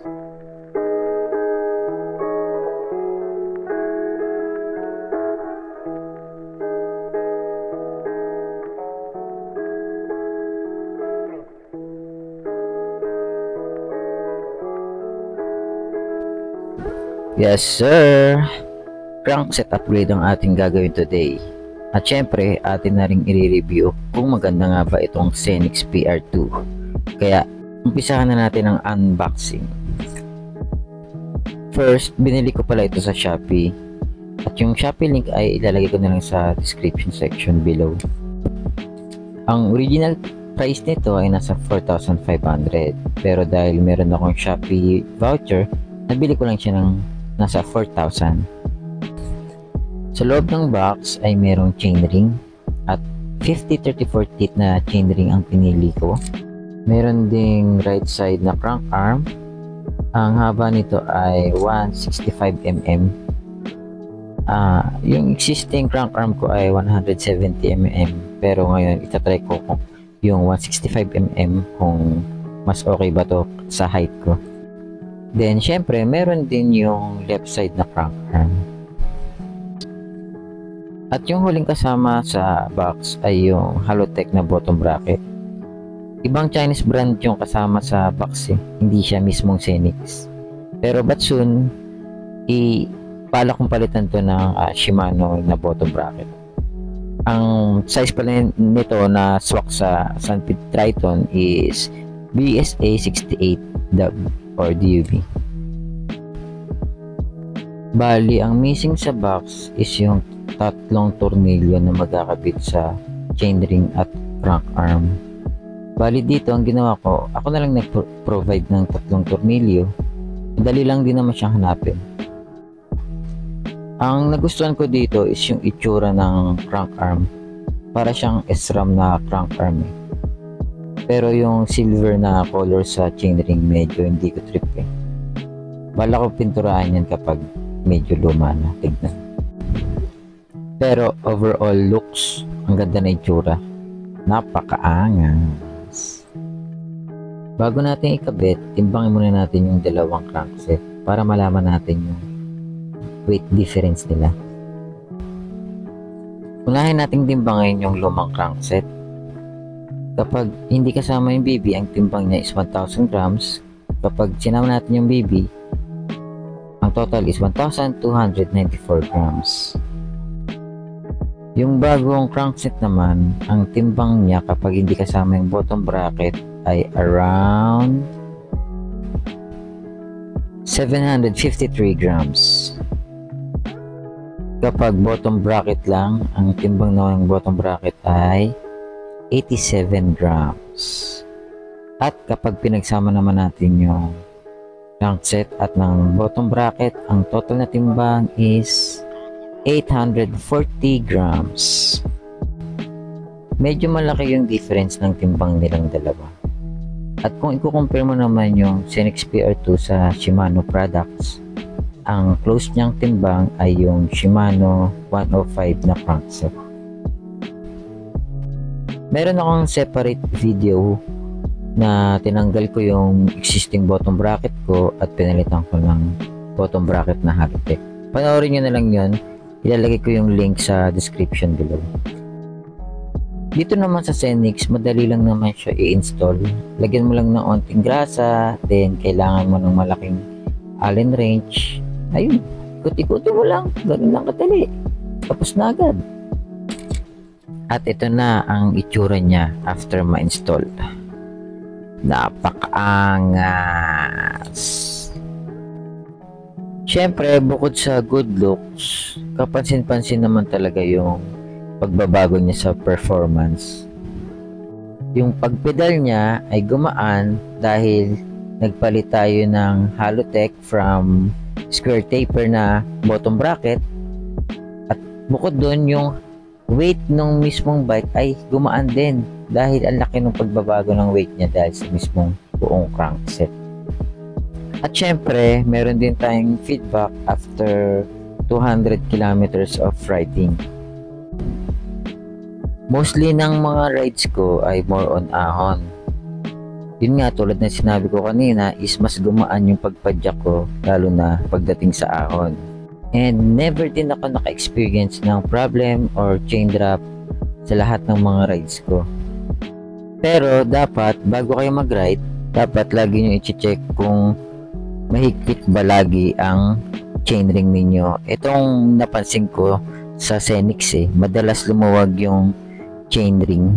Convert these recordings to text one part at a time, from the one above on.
Yes sir, crankset upgrade ang ating gagawin today. At syempre, atin na ring i-review kung maganda nga ba itong Zenix PR2. Kaya, umpisahan na natin ang unboxing. First, binili ko pala ito sa Shopee. At yung Shopee link ay ilalagay ko na lang sa description section below. Ang original price nito ay nasa 4,500. Pero dahil meron akong Shopee voucher, nabili ko lang siya ng nasa 4,000. Sa loob ng box ay merong chainring at 50-34 teeth na chainring ang pinili ko. Meron ding right side na crank arm. Ang haba nito ay 165mm. Yung existing crank arm ko ay 170mm, pero ngayon itatry ko kung yung 165mm kung mas okay ba to sa height ko. Then, syempre, meron din yung left side na crank arm. At yung huling kasama sa box ay yung Halotech na bottom bracket. Ibang Chinese brand yung kasama sa box eh. Hindi siya mismong Zenix. Pero but soon, ipala kong palitan to ng Shimano na bottom bracket. Ang size pala nito na swak sa Sunpit Triton is BSA 68 Dub or DUV. Bali, ang missing sa box is yung tatlong tornilyo na magkakabit sa chainring at crank arm. Bali dito, ang ginawa ko, ako na lang nag-provide ng tatlong tornilyo. Madali lang din naman siyang hanapin. Ang nagustuhan ko dito is yung itsura ng crank arm. Para siyang SRAM na crank arm eh. Pero yung silver na color sa chainring medyo hindi ko trip eh. Bala ko pinturahan yan kapag medyo luma na, tignan. Pero overall looks, ang ganda na itsura. Napakaangas. Bago natin ikabit, timbangin muna natin yung dalawang crankset para malaman natin yung weight difference nila. Unahin nating timbangin yung lumang crankset. Kapag hindi kasama yung BB, ang timbang niya is 1,000 grams. Kapag sinama natin yung BB, ang total is 1,294 grams. Yung bagong crankset naman, ang timbang niya kapag hindi kasama yung bottom bracket ay around 753 grams. Kapag bottom bracket lang, ang timbang ng bottom bracket ay 87 grams. At kapag pinagsama naman natin yung crankset at ng bottom bracket, ang total na timbang is 840 grams. Medyo malaki yung difference ng timbang nilang dalawa. At kung i-compare mo naman yung Zenix PR2 sa Shimano products, ang close niyang timbang ay yung Shimano 105 na crankset. Meron akong separate video na tinanggal ko yung existing bottom bracket ko at pinalitan ko ng bottom bracket na Halotech. Panoorin nyo na lang yun. Ilalagay ko yung link sa description below. Dito naman sa Zenix, madali lang naman siya i-install. Lagyan mo lang ng onting grasa, then kailangan mo ng malaking Allen wrench. Ayun, ikot-ikutin mo lang. Ganun lang kadali. Tapos na agad. At ito na ang itsura niya after ma-install. Napakaangas. Siyempre, bukod sa good looks, kapansin-pansin naman talaga yung pagbabago niya sa performance. Yung pagpedal niya ay gumaan dahil nagpalit tayo ng Halotech from square taper na bottom bracket. At bukod doon, yung weight ng mismong bike ay gumaan din dahil ang laki ng pagbabago ng weight niya dahil sa mismong buong crankset. At syempre, meron din tayong feedback after 200 kilometers of riding. Mostly ng mga rides ko ay more on ahon. Yun nga, tulad ng sinabi ko kanina, is mas gumaan yung pagpadyak ko, lalo na pagdating sa ahon. And never din ako naka-experience ng problem or chain drop sa lahat ng mga rides ko. Pero dapat, bago kayo mag-ride, dapat lagi nyo i-check kung mahigpit ba lagi ang chainring ninyo. Itong napansin ko sa Zenix madalas lumuwag yung chainring.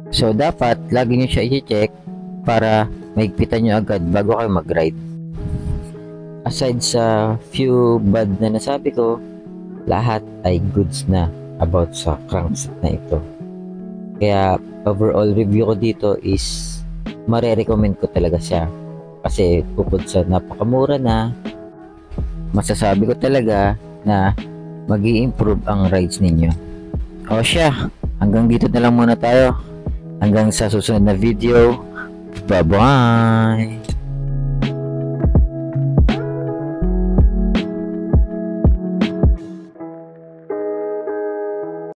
So dapat lagi nyo siya i-check para mahigpitan nyo agad bago kayo mag-ride. Aside sa few bad na nasabi ko, lahat ay goods na about sa crankset na ito. Kaya overall review ko dito is mare-recommend ko talaga siya. Kasi bukod sa napakamura na, masasabi ko talaga na mag-i-improve ang rides ninyo. O siya, hanggang dito na lang muna tayo. Hanggang sa susunod na video. Bye-bye!